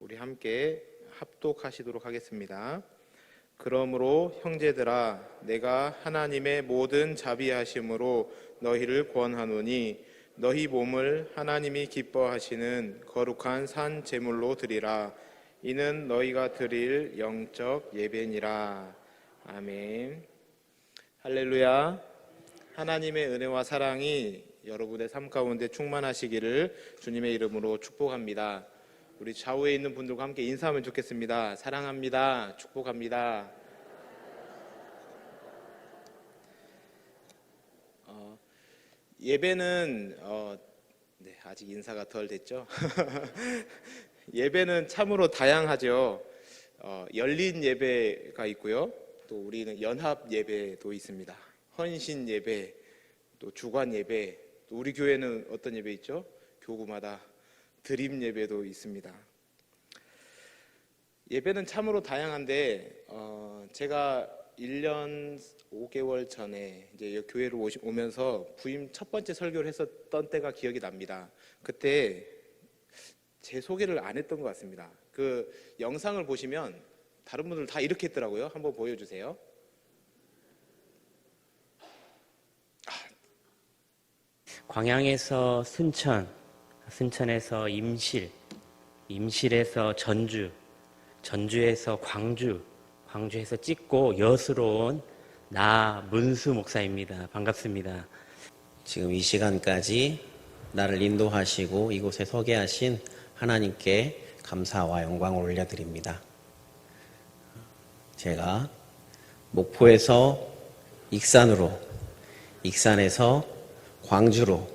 우리 함께 합독하시도록 하겠습니다. 그러므로 형제들아, 내가 하나님의 모든 자비하심으로 너희를 권하노니 너희 몸을 하나님이 기뻐하시는 거룩한 산 제물로 드리라. 이는 너희가 드릴 영적 예배니라. 아멘. 할렐루야. 하나님의 은혜와 사랑이 여러분의 삶 가운데 충만하시기를 주님의 이름으로 축복합니다. 우리 좌우에 있는 분들과 함께 인사하면 좋겠습니다. 사랑합니다. 축복합니다. 예배는 아직 인사가 덜 됐죠. 예배는 참으로 다양하죠. 열린 예배가 있고요. 또 우리는 연합 예배도 있습니다. 헌신 예배, 또 주간 예배, 또 우리 교회는 어떤 예배 있죠? 교구마다 드림 예배도 있습니다. 예배는 참으로 다양한데 제가 1년 5개월 전에 이제 교회로 오면서 부임 첫 번째 설교를 했었던 때가 기억이 납니다. 그때 제 소개를 안 했던 것 같습니다. 그 영상을 보시면 다른 분들 다 이렇게 했더라고요. 한번 보여주세요. 광양에서 순천, 순천에서 임실, 임실에서 전주, 전주에서 광주, 광주에서 찍고 여수로 온 나 문수 목사입니다. 반갑습니다. 지금 이 시간까지 나를 인도하시고 이곳에 서게 하신 하나님께 감사와 영광을 올려드립니다. 제가 목포에서 익산으로, 익산에서 광주로,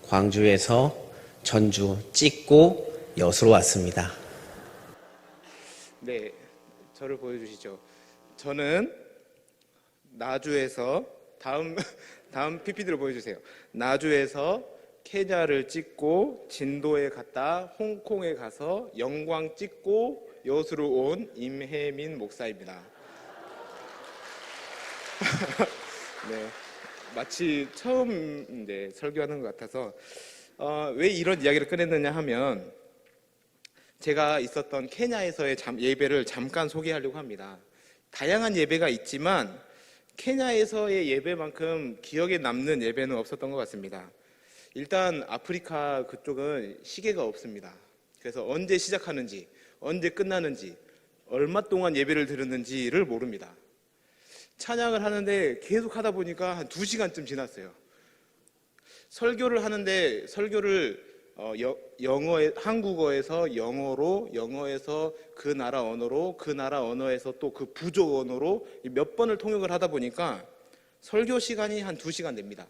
광주에서 전주 찍고 여수로 왔습니다. 네, 저를 보여주시죠. 저는 나주에서 다음 PPT를 보여주세요. 나주에서 케냐를 찍고 진도에 갔다 홍콩에 가서 영광 찍고 여수로 온 임혜민 목사입니다. 네, 마치 처음 설교하는 것 같아서 왜 이런 이야기를 꺼냈느냐 하면 제가 있었던 케냐에서의 예배를 잠깐 소개하려고 합니다. 다양한 예배가 있지만 케냐에서의 예배만큼 기억에 남는 예배는 없었던 것 같습니다. 일단 아프리카 그쪽은 시계가 없습니다. 그래서 언제 시작하는지, 언제 끝나는지, 얼마 동안 예배를 드렸는지를 모릅니다. 찬양을 하는데 계속 하다 보니까 한 2시간쯤 지났어요. 설교를 하는데 설교를 한국어에서 영어로, 영어에서 그 나라 언어로, 그 나라 언어에서 또 그 부족 언어로 몇 번을 통역을 하다 보니까 설교 시간이 한 2시간 됩니다.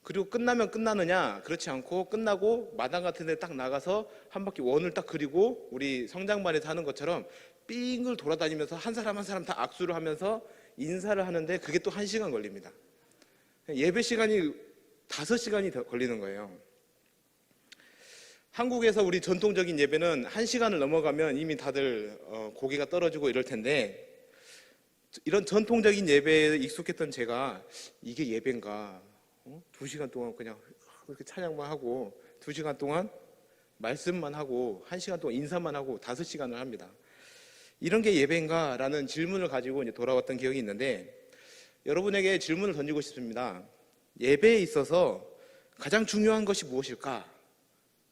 그리고 끝나면 끝나느냐? 그렇지 않고 끝나고 마당 같은 데 딱 나가서 한 바퀴 원을 딱 그리고 우리 성장반에서 하는 것처럼 삥을 돌아다니면서 한 사람 한 사람 다 악수를 하면서 인사를 하는데 그게 또 1시간 걸립니다. 예배 시간이 5시간이 걸리는 거예요. 한국에서 우리 전통적인 예배는 1시간을 넘어가면 이미 다들 고개가 떨어지고 이럴 텐데 이런 전통적인 예배에 익숙했던 제가 이게 예배인가? 2시간 동안 그냥 그렇게 찬양만 하고 2시간 동안 말씀만 하고 1시간 동안 인사만 하고 5시간을 합니다. 이런 게 예배인가? 라는 질문을 가지고 이제 돌아왔던 기억이 있는데 여러분에게 질문을 던지고 싶습니다. 예배에 있어서 가장 중요한 것이 무엇일까?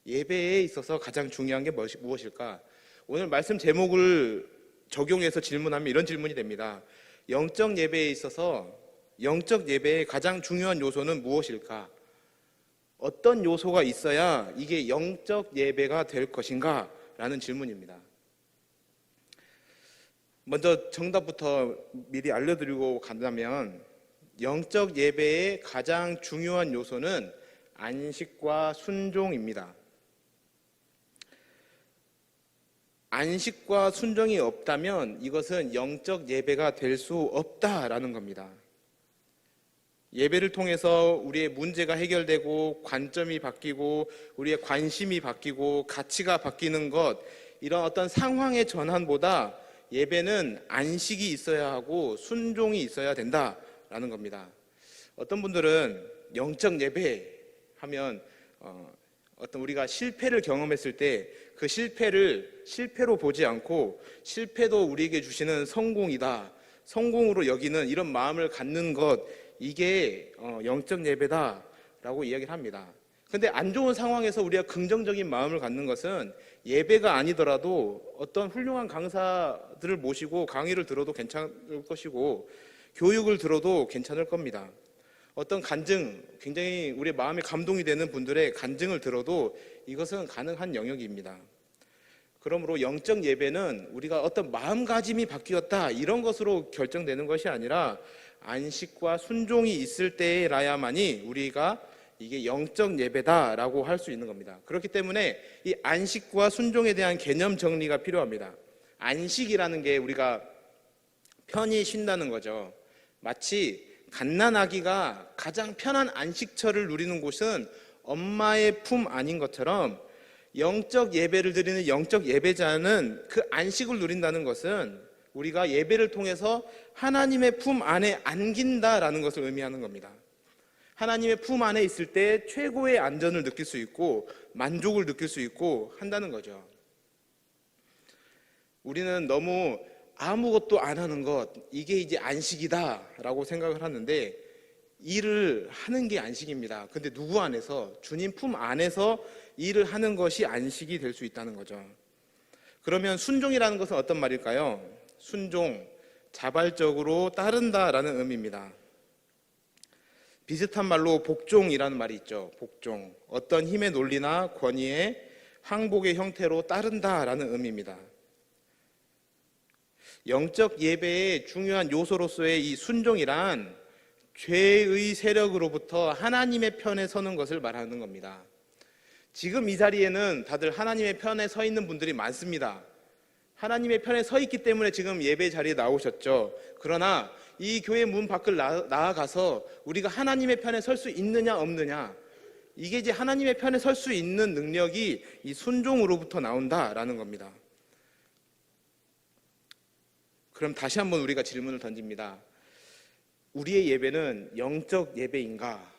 예배에 있어서 가장 중요한 게 무엇일까? 오늘 말씀 제목을 적용해서 질문하면 이런 질문이 됩니다. 영적 예배에 있어서 영적 예배의 가장 중요한 요소는 무엇일까? 어떤 요소가 있어야 이게 영적 예배가 될 것인가? 라는 질문입니다. 먼저 정답부터 미리 알려드리고 간다면 영적 예배의 가장 중요한 요소는 안식과 순종입니다. 안식과 순종이 없다면 이것은 영적 예배가 될 수 없다라는 겁니다. 예배를 통해서 우리의 문제가 해결되고 관점이 바뀌고 우리의 관심이 바뀌고 가치가 바뀌는 것, 이런 어떤 상황의 전환보다 예배는 안식이 있어야 하고 순종이 있어야 된다라는 겁니다. 어떤 분들은 영적 예배 하면 어떤 우리가 실패를 경험했을 때 그 실패를 실패로 보지 않고 실패도 우리에게 주시는 성공이다, 성공으로 여기는 이런 마음을 갖는 것, 이게 영적 예배다라고 이야기를 합니다. 근데 안 좋은 상황에서 우리가 긍정적인 마음을 갖는 것은 예배가 아니더라도 어떤 훌륭한 강사들을 모시고 강의를 들어도 괜찮을 것이고 교육을 들어도 괜찮을 겁니다. 어떤 간증, 굉장히 우리의 마음에 감동이 되는 분들의 간증을 들어도 이것은 가능한 영역입니다. 그러므로 영적 예배는 우리가 어떤 마음가짐이 바뀌었다 이런 것으로 결정되는 것이 아니라 안식과 순종이 있을 때라야만이 우리가 이게 영적 예배다라고 할 수 있는 겁니다. 그렇기 때문에 이 안식과 순종에 대한 개념 정리가 필요합니다. 안식이라는 게 우리가 편히 쉰다는 거죠. 마치 갓난아기가 가장 편한 안식처를 누리는 곳은 엄마의 품 안인 것처럼 영적 예배를 드리는 영적 예배자는 그 안식을 누린다는 것은 우리가 예배를 통해서 하나님의 품 안에 안긴다라는 것을 의미하는 겁니다. 하나님의 품 안에 있을 때 최고의 안전을 느낄 수 있고 만족을 느낄 수 있고 한다는 거죠. 우리는 너무 아무것도 안 하는 것, 이게 이제 안식이다라고 생각을 하는데 일을 하는 게 안식입니다. 근데 누구 안에서? 주님 품 안에서 일을 하는 것이 안식이 될 수 있다는 거죠. 그러면 순종이라는 것은 어떤 말일까요? 순종, 자발적으로 따른다라는 의미입니다. 비슷한 말로 복종이라는 말이 있죠. 복종, 어떤 힘의 논리나 권위에 항복의 형태로 따른다라는 의미입니다. 영적 예배의 중요한 요소로서의 이 순종이란 죄의 세력으로부터 하나님의 편에 서는 것을 말하는 겁니다. 지금 이 자리에는 다들 하나님의 편에 서 있는 분들이 많습니다. 하나님의 편에 서 있기 때문에 지금 예배 자리에 나오셨죠. 그러나 이 교회 문 밖을 나아가서 우리가 하나님의 편에 설 수 있느냐 없느냐, 이게 이제 하나님의 편에 설 수 있는 능력이 이 순종으로부터 나온다라는 겁니다. 그럼 다시 한번 우리가 질문을 던집니다. 우리의 예배는 영적 예배인가?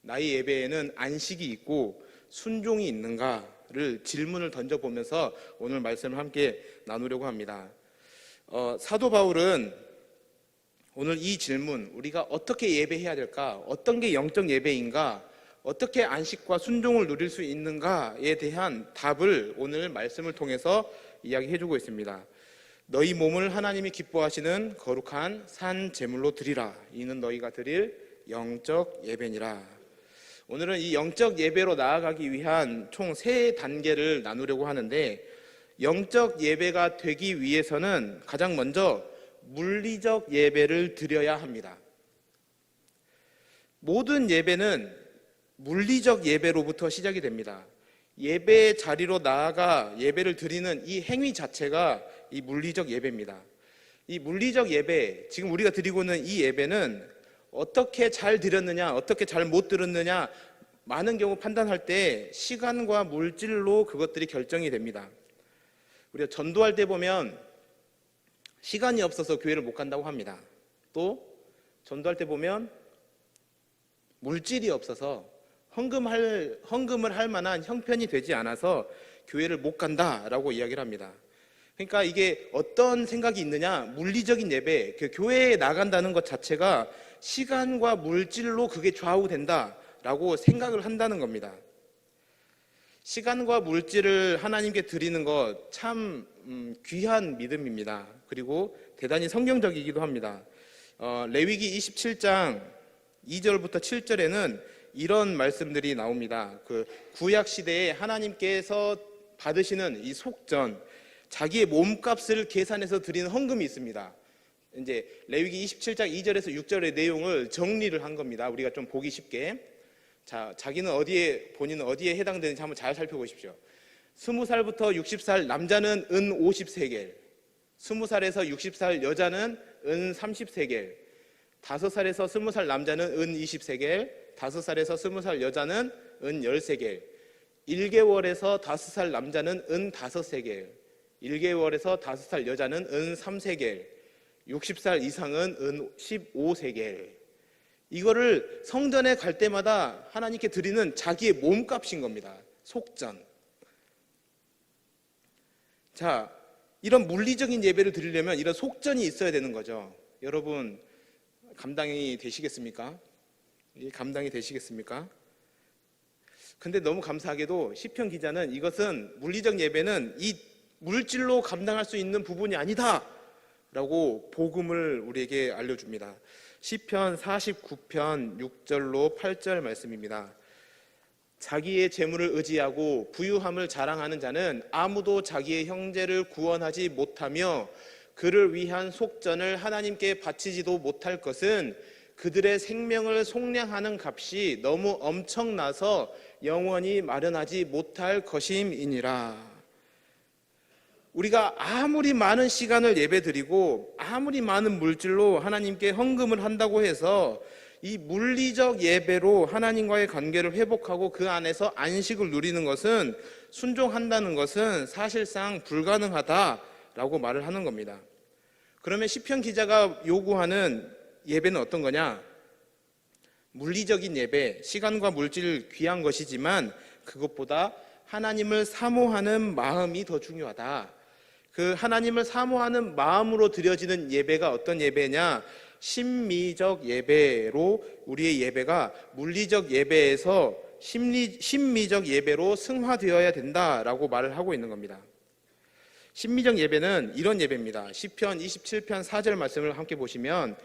나의 예배에는 안식이 있고 순종이 있는가를 질문을 던져보면서 오늘 말씀을 함께 나누려고 합니다. 사도 바울은 오늘 이 질문, 우리가 어떻게 예배해야 될까? 어떤 게 영적 예배인가? 어떻게 안식과 순종을 누릴 수 있는가에 대한 답을 오늘 말씀을 통해서 이야기해주고 있습니다. 너희 몸을 하나님이 기뻐하시는 거룩한 산 제물로 드리라. 이는 너희가 드릴 영적 예배니라. 오늘은 이 영적 예배로 나아가기 위한 총 3단계를 나누려고 하는데, 영적 예배가 되기 위해서는 가장 먼저 물리적 예배를 드려야 합니다. 모든 예배는 물리적 예배로부터 시작이 됩니다. 예배 자리로 나아가 예배를 드리는 이 행위 자체가 이 물리적 예배입니다. 이 물리적 예배, 지금 우리가 드리고 있는 이 예배는 어떻게 잘 드렸느냐, 어떻게 잘 못 드렸느냐, 많은 경우 판단할 때 시간과 물질로 그것들이 결정이 됩니다. 우리가 전도할 때 보면 시간이 없어서 교회를 못 간다고 합니다. 또 전도할 때 보면 물질이 없어서 헌금을 할 만한 형편이 되지 않아서 교회를 못 간다라고 이야기를 합니다. 그러니까 이게 어떤 생각이 있느냐, 물리적인 예배, 그 교회에 나간다는 것 자체가 시간과 물질로 그게 좌우된다라고 생각을 한다는 겁니다. 시간과 물질을 하나님께 드리는 것 참 귀한 믿음입니다. 그리고 대단히 성경적이기도 합니다. 레위기 27장 2절부터 7절에는 이런 말씀들이 나옵니다. 그 구약 시대에 하나님께서 받으시는 이 속전, 자기의 몸값을 계산해서 드리는 헌금이 있습니다. 이제 레위기 27장 2절에서 6절의 내용을 정리를 한 겁니다. 우리가 좀 보기 쉽게. 자, 본인은 어디에 해당되는지 한번 잘 살펴보십시오. 20살부터 60살 남자는 은 50세겔, 20살에서 60살 여자는 은 30세겔, 5살에서 20살 남자는 은 20세겔, 5살에서 20살 여자는 은 10세겔, 1개월에서 5살 남자는 은 5세겔, 1개월에서 5살 여자는 은 3세겔, 60살 이상은 은 15세겔. 이거를 성전에 갈 때마다 하나님께 드리는 자기의 몸값인 겁니다. 속전. 자, 이런 물리적인 예배를 드리려면 이런 속전이 있어야 되는 거죠. 여러분 감당이 되시겠습니까? 감당이 되시겠습니까? 근데 너무 감사하게도 시편 기자는 이것은 물리적 예배는 이 물질로 감당할 수 있는 부분이 아니다 라고 복음을 우리에게 알려줍니다. 시편 49편 6절로 8절 말씀입니다. 자기의 재물을 의지하고 부유함을 자랑하는 자는 아무도 자기의 형제를 구원하지 못하며 그를 위한 속전을 하나님께 바치지도 못할 것은 그들의 생명을 속량하는 값이 너무 엄청나서 영원히 마련하지 못할 것임이니라. 우리가 아무리 많은 시간을 예배드리고 아무리 많은 물질로 하나님께 헌금을 한다고 해서 이 물리적 예배로 하나님과의 관계를 회복하고 그 안에서 안식을 누리는 것은, 순종한다는 것은 사실상 불가능하다라고 말을 하는 겁니다. 그러면 시편 기자가 요구하는 예배는 어떤 거냐? 물리적인 예배, 시간과 물질 귀한 것이지만 그것보다 하나님을 사모하는 마음이 더 중요하다. 그 하나님을 사모하는 마음으로 드려지는 예배가 어떤 예배냐? 심미적 예배로, 우리의 예배가 물리적 예배에서 심미적 예배로 승화되어야 된다라고 말을 하고 있는 겁니다. 심미적 예배는 이런 예배입니다. 시편 27편 4절 말씀을 함께 보시면,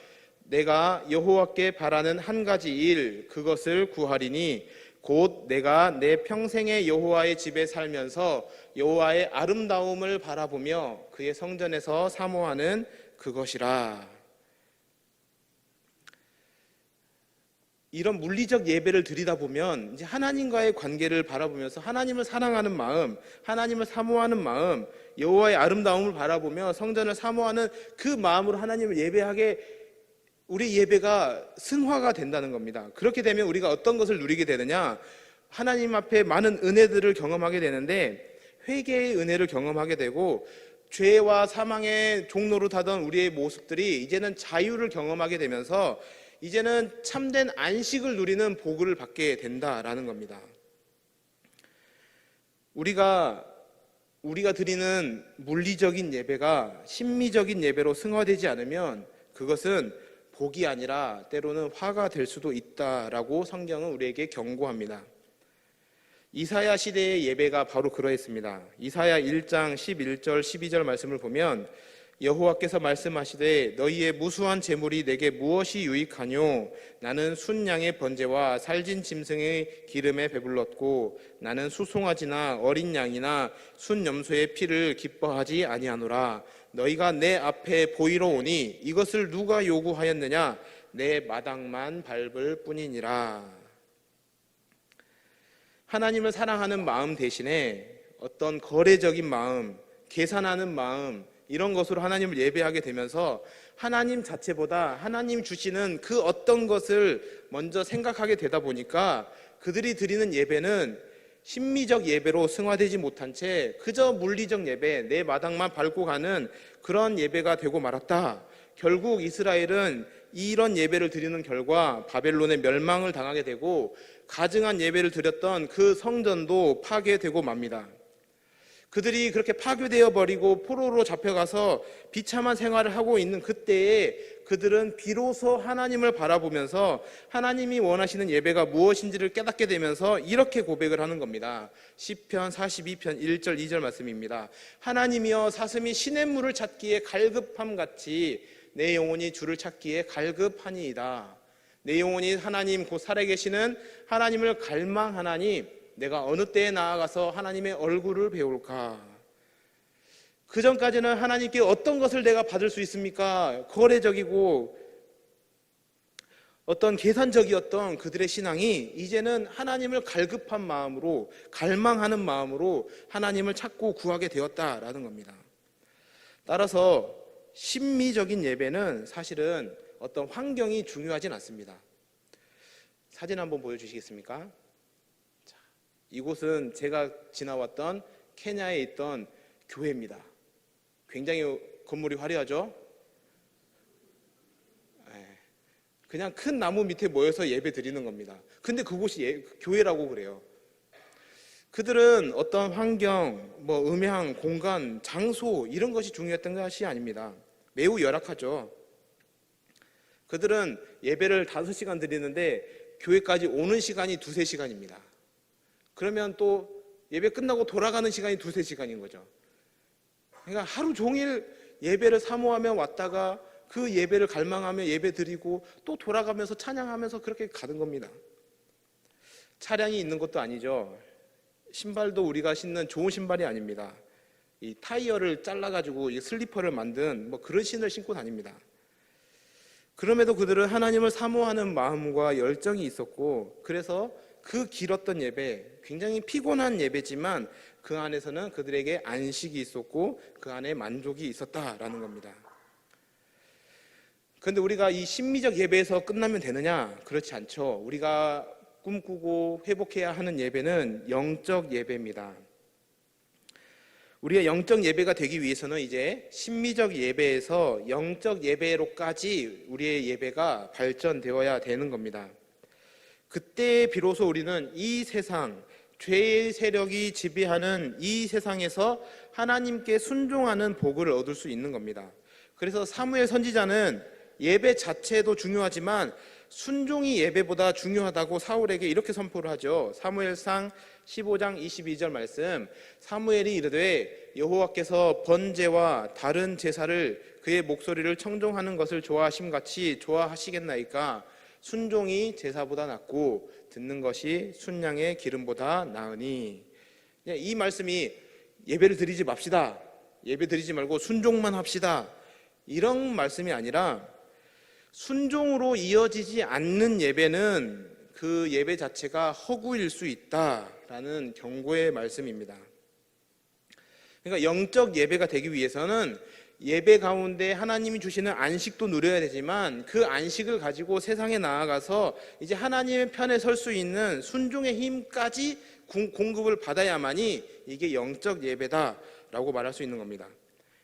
내가 여호와께 바라는 한 가지 일, 그것을 구하리니 곧 내가 내 평생의 여호와의 집에 살면서 여호와의 아름다움을 바라보며 그의 성전에서 사모하는 그것이라. 이런 물리적 예배를 드리다 보면 이제 하나님과의 관계를 바라보면서 하나님을 사랑하는 마음, 하나님을 사모하는 마음, 여호와의 아름다움을 바라보며 성전을 사모하는 그 마음으로 하나님을 예배하게, 우리 예배가 승화가 된다는 겁니다. 그렇게 되면 우리가 어떤 것을 누리게 되느냐? 하나님 앞에 많은 은혜들을 경험하게 되는데, 회개의 은혜를 경험하게 되고, 죄와 사망의 종로로 타던 우리의 모습들이 이제는 자유를 경험하게 되면서 이제는 참된 안식을 누리는 복을 받게 된다라는 겁니다. 우리가 드리는 물리적인 예배가 심미적인 예배로 승화되지 않으면 그것은 복이 아니라 때로는 화가 될 수도 있다라고 성경은 우리에게 경고합니다. 이사야 시대의 예배가 바로 그러했습니다. 이사야 1장 11절 12절 말씀을 보면, 여호와께서 말씀하시되 너희의 무수한 재물이 내게 무엇이 유익하뇨? 나는 순양의 번제와 살진 짐승의 기름에 배불렀고 나는 수송아지나 어린 양이나 순염소의 피를 기뻐하지 아니하노라. 너희가 내 앞에 보이러 오니 이것을 누가 요구하였느냐? 내 마당만 밟을 뿐이니라. 하나님을 사랑하는 마음 대신에 어떤 거래적인 마음, 계산하는 마음, 이런 것으로 하나님을 예배하게 되면서 하나님 자체보다 하나님 주시는 그 어떤 것을 먼저 생각하게 되다 보니까 그들이 드리는 예배는 심미적 예배로 승화되지 못한 채 그저 물리적 예배, 내 마당만 밟고 가는 그런 예배가 되고 말았다. 결국 이스라엘은 이런 예배를 드리는 결과 바벨론의 멸망을 당하게 되고, 가증한 예배를 드렸던 그 성전도 파괴되고 맙니다. 그들이 그렇게 파괴되어 버리고 포로로 잡혀가서 비참한 생활을 하고 있는 그때에 그들은 비로소 하나님을 바라보면서 하나님이 원하시는 예배가 무엇인지를 깨닫게 되면서 이렇게 고백을 하는 겁니다. 시편 42편 1절 2절 말씀입니다. 하나님이여 사슴이 시냇물을 찾기에 갈급함 같이 내 영혼이 주를 찾기에 갈급하니이다. 내 영혼이 하나님 곧 살아계시는 하나님을 갈망하나니 내가 어느 때에 나아가서 하나님의 얼굴을 배울까? 그 전까지는 하나님께 어떤 것을 내가 받을 수 있습니까? 거래적이고 어떤 계산적이었던 그들의 신앙이 이제는 하나님을 갈급한 마음으로, 갈망하는 마음으로 하나님을 찾고 구하게 되었다라는 겁니다. 따라서 심미적인 예배는 사실은 어떤 환경이 중요하진 않습니다. 사진 한번 보여주시겠습니까? 이곳은 제가 지나왔던 케냐에 있던 교회입니다. 굉장히 건물이 화려하죠? 그냥 큰 나무 밑에 모여서 예배 드리는 겁니다. 근데 그곳이 교회라고 그래요. 그들은 어떤 환경, 음향, 공간, 장소 이런 것이 중요했던 것이 아닙니다. 매우 열악하죠. 그들은 예배를 5시간 드리는데 교회까지 오는 시간이 2-3시간입니다. 그러면 또 예배 끝나고 돌아가는 시간이 2-3시간인 거죠. 그러니까 하루 종일 예배를 사모하며 왔다가 그 예배를 갈망하며 예배 드리고 또 돌아가면서 찬양하면서 그렇게 가는 겁니다. 차량이 있는 것도 아니죠. 신발도 우리가 신는 좋은 신발이 아닙니다. 이 타이어를 잘라가지고 이 슬리퍼를 만든 그런 신을 신고 다닙니다. 그럼에도 그들은 하나님을 사모하는 마음과 열정이 있었고, 그래서 그 길었던 예배, 굉장히 피곤한 예배지만 그 안에서는 그들에게 안식이 있었고 그 안에 만족이 있었다라는 겁니다. 그런데 우리가 이 심미적 예배에서 끝나면 되느냐? 그렇지 않죠. 우리가 꿈꾸고 회복해야 하는 예배는 영적 예배입니다. 우리가 영적 예배가 되기 위해서는 이제 심미적 예배에서 영적 예배로까지 우리의 예배가 발전되어야 되는 겁니다. 그때 비로소 우리는 이 세상, 죄의 세력이 지배하는 이 세상에서 하나님께 순종하는 복을 얻을 수 있는 겁니다. 그래서 사무엘 선지자는 예배 자체도 중요하지만 순종이 예배보다 중요하다고 사울에게 이렇게 선포를 하죠. 사무엘상 15장 22절 말씀, 사무엘이 이르되 여호와께서 번제와 다른 제사를 그의 목소리를 청종하는 것을 좋아하심같이 좋아하시겠나이까? 순종이 제사보다 낫고 듣는 것이 순양의 기름보다 나으니. 이 말씀이 예배를 드리지 맙시다, 예배 드리지 말고 순종만 합시다, 이런 말씀이 아니라 순종으로 이어지지 않는 예배는 그 예배 자체가 허구일 수 있다라는 경고의 말씀입니다. 그러니까 영적 예배가 되기 위해서는 예배 가운데 하나님이 주시는 안식도 누려야 되지만 그 안식을 가지고 세상에 나아가서 이제 하나님의 편에 설 수 있는 순종의 힘까지 공급을 받아야만이 이게 영적 예배다라고 말할 수 있는 겁니다.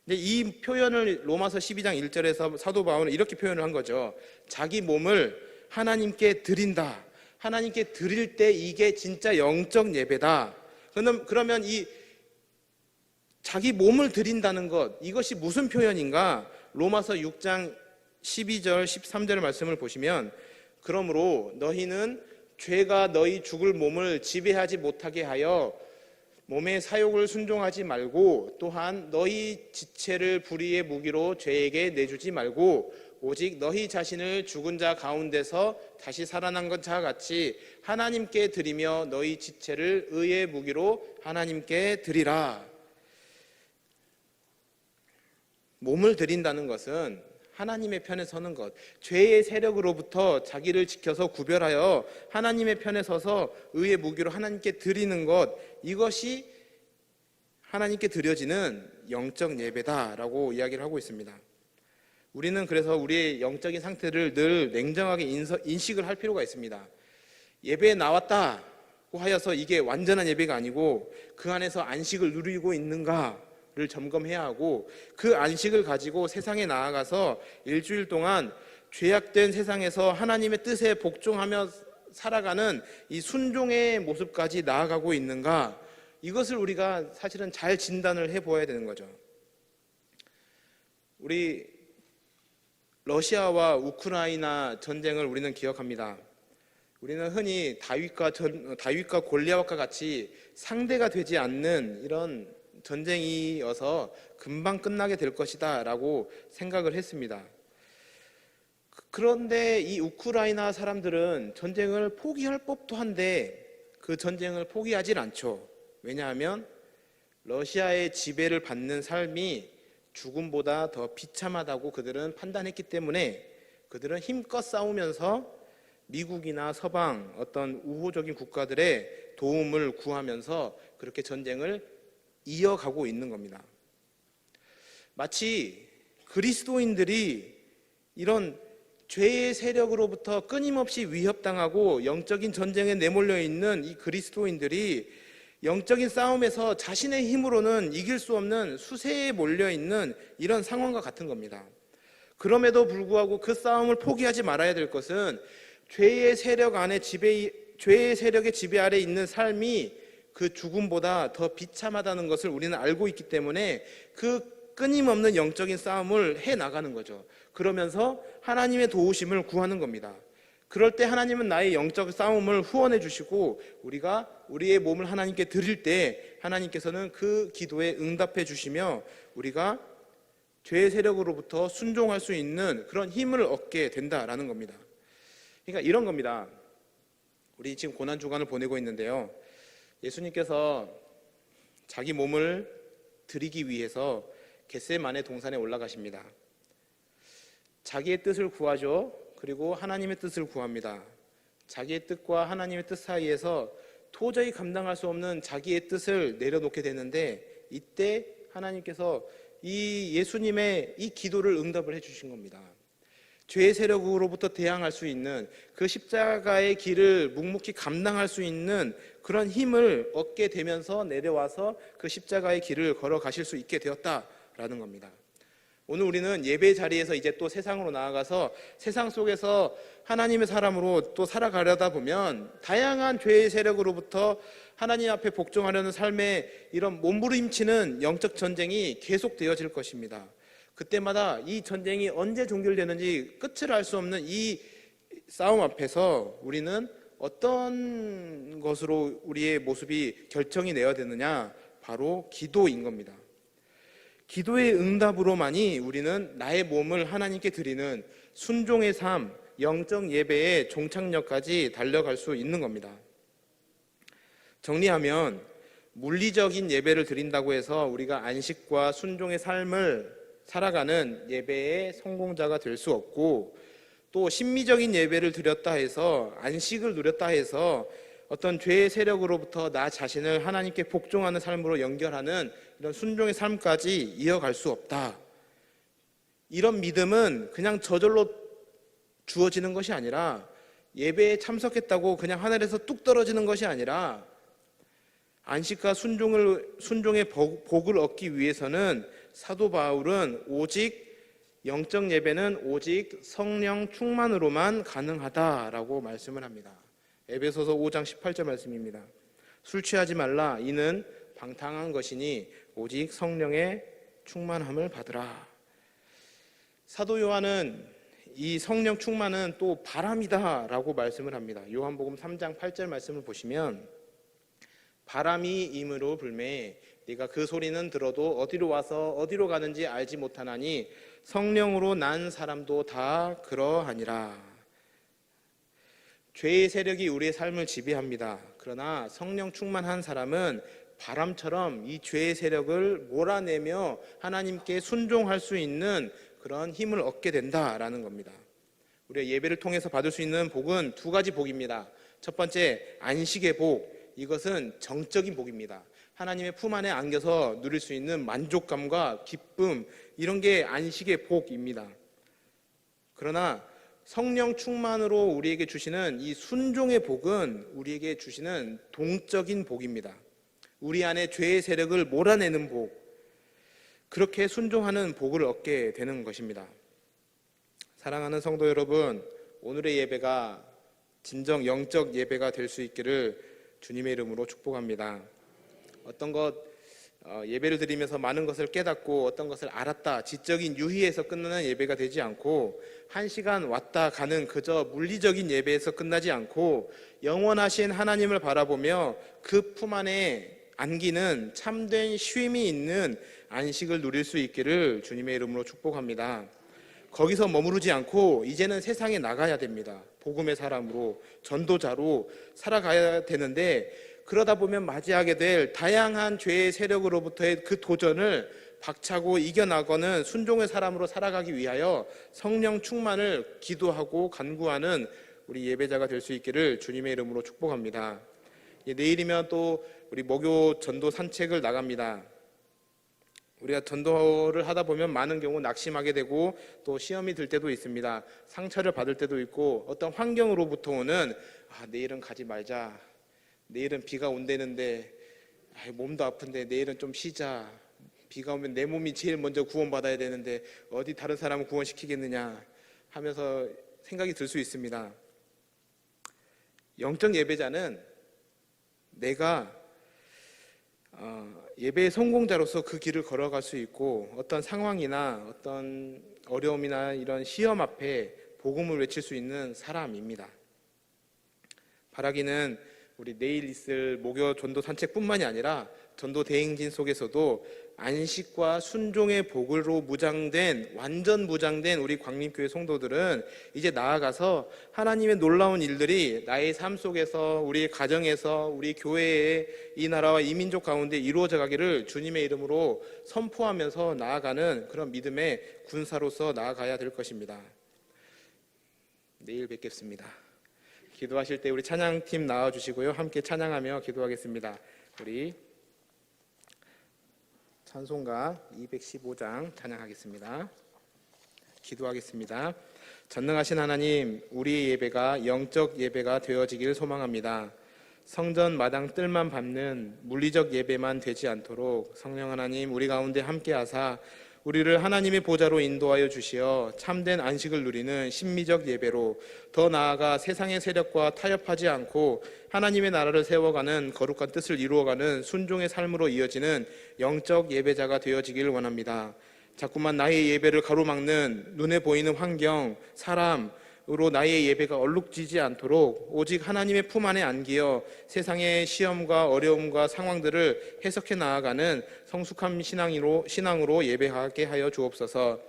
근데 이 표현을 로마서 12장 1절에서 사도 바울은 이렇게 표현을 한 거죠. 자기 몸을 하나님께 드린다. 하나님께 드릴 때 이게 진짜 영적 예배다. 그러면 이 자기 몸을 드린다는 것, 이것이 무슨 표현인가? 로마서 6장 12절 13절 말씀을 보시면, 그러므로 너희는 죄가 너희 죽을 몸을 지배하지 못하게 하여 몸의 사욕을 순종하지 말고, 또한 너희 지체를 불의의 무기로 죄에게 내주지 말고 오직 너희 자신을 죽은 자 가운데서 다시 살아난 것 자와 같이 하나님께 드리며 너희 지체를 의의 무기로 하나님께 드리라. 몸을 드린다는 것은 하나님의 편에 서는 것, 죄의 세력으로부터 자기를 지켜서 구별하여 하나님의 편에 서서 의의 무기로 하나님께 드리는 것, 이것이 하나님께 드려지는 영적 예배다라고 이야기를 하고 있습니다. 우리는 그래서 우리의 영적인 상태를 늘 냉정하게 인식을 할 필요가 있습니다. 예배에 나왔다고 하여서 이게 완전한 예배가 아니고 그 안에서 안식을 누리고 있는가를 점검해야 하고, 그 안식을 가지고 세상에 나아가서 일주일 동안 죄악된 세상에서 하나님의 뜻에 복종하며 살아가는 이 순종의 모습까지 나아가고 있는가, 이것을 우리가 사실은 잘 진단을 해보아야 되는 거죠. 우리 러시아와 우크라이나 전쟁을 우리는 기억합니다. 우리는 흔히 다윗과 골리앗과 같이 상대가 되지 않는 이런 전쟁이어서 금방 끝나게 될 것이다 라고 생각을 했습니다. 그런데 이 우크라이나 사람들은 전쟁을 포기할 법도 한데 그 전쟁을 포기하질 않죠. 왜냐하면 러시아의 지배를 받는 삶이 죽음보다 더 비참하다고 그들은 판단했기 때문에 그들은 힘껏 싸우면서 미국이나 서방 어떤 우호적인 국가들의 도움을 구하면서 그렇게 전쟁을 이어가고 있는 겁니다. 마치 그리스도인들이 이런 죄의 세력으로부터 끊임없이 위협당하고 영적인 전쟁에 내몰려 있는 이 그리스도인들이 영적인 싸움에서 자신의 힘으로는 이길 수 없는 수세에 몰려있는 이런 상황과 같은 겁니다. 그럼에도 불구하고 그 싸움을 포기하지 말아야 될 것은 죄의 세력의 지배 아래 있는 삶이 그 죽음보다 더 비참하다는 것을 우리는 알고 있기 때문에 그 끊임없는 영적인 싸움을 해 나가는 거죠. 그러면서 하나님의 도우심을 구하는 겁니다. 그럴 때 하나님은 나의 영적 싸움을 후원해 주시고 우리가 우리의 몸을 하나님께 드릴 때 하나님께서는 그 기도에 응답해 주시며 우리가 죄의 세력으로부터 순종할 수 있는 그런 힘을 얻게 된다라는 겁니다. 그러니까 이런 겁니다. 우리 지금 고난 주간을 보내고 있는데요. 예수님께서 자기 몸을 드리기 위해서 겟세마네 동산에 올라가십니다. 자기의 뜻을 구하죠. 그리고 하나님의 뜻을 구합니다. 자기의 뜻과 하나님의 뜻 사이에서 도저히 감당할 수 없는 자기의 뜻을 내려놓게 되는데 이때 하나님께서 이 예수님의 이 기도를 응답을 해주신 겁니다. 죄의 세력으로부터 대항할 수 있는 그 십자가의 길을 묵묵히 감당할 수 있는 그런 힘을 얻게 되면서 내려와서 그 십자가의 길을 걸어가실 수 있게 되었다라는 겁니다. 오늘 우리는 예배 자리에서 이제 또 세상으로 나아가서 세상 속에서 하나님의 사람으로 또 살아가려다 보면 다양한 죄의 세력으로부터 하나님 앞에 복종하려는 삶의 이런 몸부림치는 영적 전쟁이 계속되어질 것입니다. 그때마다 이 전쟁이 언제 종결되는지 끝을 알 수 없는 이 싸움 앞에서 우리는 어떤 것으로 우리의 모습이 결정이 내야 되느냐? 바로 기도인 겁니다. 기도의 응답으로만이 우리는 나의 몸을 하나님께 드리는 순종의 삶, 영적 예배의 종착역까지 달려갈 수 있는 겁니다. 정리하면 물리적인 예배를 드린다고 해서 우리가 안식과 순종의 삶을 살아가는 예배의 성공자가 될 수 없고 또 심미적인 예배를 드렸다 해서 안식을 누렸다 해서 어떤 죄의 세력으로부터 나 자신을 하나님께 복종하는 삶으로 연결하는 이런 순종의 삶까지 이어갈 수 없다. 이런 믿음은 그냥 저절로 주어지는 것이 아니라 예배에 참석했다고 그냥 하늘에서 뚝 떨어지는 것이 아니라 안식과 순종의 복을 얻기 위해서는 사도 바울은 오직 영적 예배는 오직 성령 충만으로만 가능하다라고 말씀을 합니다. 에베소서 5장 18절 말씀입니다. 술 취하지 말라 이는 방탕한 것이니 오직 성령의 충만함을 받으라. 사도 요한은 이 성령 충만은 또 바람이다라고 말씀을 합니다. 요한복음 3장 8절 말씀을 보시면 바람이 임으로 불매 네가 그 소리는 들어도 어디로 와서 어디로 가는지 알지 못하나니 성령으로 난 사람도 다 그러하니라. 죄의 세력이 우리의 삶을 지배합니다. 그러나 성령 충만한 사람은 바람처럼 이 죄의 세력을 몰아내며 하나님께 순종할 수 있는 그런 힘을 얻게 된다라는 겁니다. 우리가 예배를 통해서 받을 수 있는 복은 두 가지 복입니다. 첫 번째, 안식의 복. 이것은 정적인 복입니다. 하나님의 품 안에 안겨서 누릴 수 있는 만족감과 기쁨, 이런 게 안식의 복입니다. 그러나 성령 충만으로 우리에게 주시는 이 순종의 복은 우리에게 주시는 동적인 복입니다. 우리 안에 죄의 세력을 몰아내는 복, 그렇게 순종하는 복을 얻게 되는 것입니다. 사랑하는 성도 여러분, 오늘의 예배가 진정 영적 예배가 될 수 있기를 주님의 이름으로 축복합니다. 어떤 예배를 드리면서 많은 것을 깨닫고 어떤 것을 알았다, 지적인 유희에서 끝나는 예배가 되지 않고 1시간 왔다 가는 그저 물리적인 예배에서 끝나지 않고 영원하신 하나님을 바라보며 그 품 안에 안기는 참된 쉼이 있는 안식을 누릴 수 있기를 주님의 이름으로 축복합니다. 거기서 머무르지 않고 이제는 세상에 나가야 됩니다. 복음의 사람으로, 전도자로 살아가야 되는데 그러다 보면 맞이하게 될 다양한 죄의 세력으로부터의 그 도전을 박차고 이겨나가는 순종의 사람으로 살아가기 위하여 성령 충만을 기도하고 간구하는 우리 예배자가 될 수 있기를 주님의 이름으로 축복합니다. 내일이면 또 우리 목요 전도 산책을 나갑니다. 우리가 전도를 하다 보면 많은 경우 낙심하게 되고 또 시험이 들 때도 있습니다. 상처를 받을 때도 있고 어떤 환경으로부터 오는 내일은 가지 말자, 내일은 비가 온다는데 몸도 아픈데 내일은 좀 쉬자, 비가 오면 내 몸이 제일 먼저 구원받아야 되는데 어디 다른 사람을 구원시키겠느냐 하면서 생각이 들 수 있습니다. 영적 예배자는 내가 예배의 성공자로서 그 길을 걸어갈 수 있고 어떤 상황이나 어떤 어려움이나 이런 시험 앞에 복음을 외칠 수 있는 사람입니다. 바라기는 우리 내일 있을 목요 전도 산책뿐만이 아니라 전도 대행진 속에서도 안식과 순종의 복으로 완전 무장된 우리 광림교회 성도들은 이제 나아가서 하나님의 놀라운 일들이 나의 삶 속에서, 우리 가정에서, 우리 교회에, 이 나라와 이 민족 가운데 이루어져 가기를 주님의 이름으로 선포하면서 나아가는 그런 믿음의 군사로서 나아가야 될 것입니다. 내일 뵙겠습니다. 기도하실 때 우리 찬양팀 나와주시고요. 함께 찬양하며 기도하겠습니다. 우리 찬송가 215장 찬양하겠습니다. 기도하겠습니다. 전능하신 하나님, 우리의 예배가 영적 예배가 되어지길 소망합니다. 성전 마당 뜰만 밟는 물리적 예배만 되지 않도록 성령 하나님 우리 가운데 함께하사 우리를 하나님의 보좌로 인도하여 주시어 참된 안식을 누리는 심미적 예배로, 더 나아가 세상의 세력과 타협하지 않고 하나님의 나라를 세워가는 거룩한 뜻을 이루어가는 순종의 삶으로 이어지는 영적 예배자가 되어지길 원합니다. 자꾸만 나의 예배를 가로막는 눈에 보이는 환경, 사람으로 나의 예배가 얼룩지지 않도록 오직 하나님의 품 안에 안기어 세상의 시험과 어려움과 상황들을 해석해 나아가는 성숙한 신앙으로 예배하게 하여 주옵소서.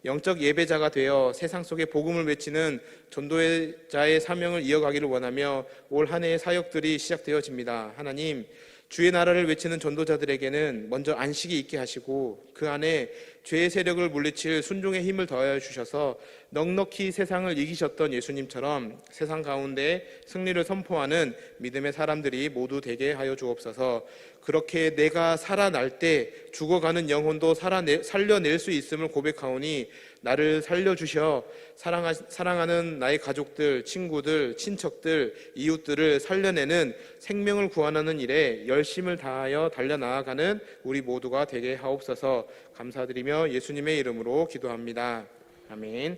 영적 예배자가 되어 세상 속에 복음을 외치는 전도자의 사명을 이어가기를 원하며 올 한 해의 사역들이 시작되어집니다. 하나님, 주의 나라를 외치는 전도자들에게는 먼저 안식이 있게 하시고 그 안에 죄의 세력을 물리칠 순종의 힘을 더하여 주셔서 넉넉히 세상을 이기셨던 예수님처럼 세상 가운데 승리를 선포하는 믿음의 사람들이 모두 되게 하여 주옵소서. 그렇게 내가 살아날 때 죽어가는 영혼도 살려낼 수 있음을 고백하오니 나를 살려주셔 사랑하는 나의 가족들, 친구들, 친척들, 이웃들을 살려내는 생명을 구원하는 일에 열심을 다하여 달려나아가는 우리 모두가 되게 하옵소서. 감사드리며 예수님의 이름으로 기도합니다. 아멘.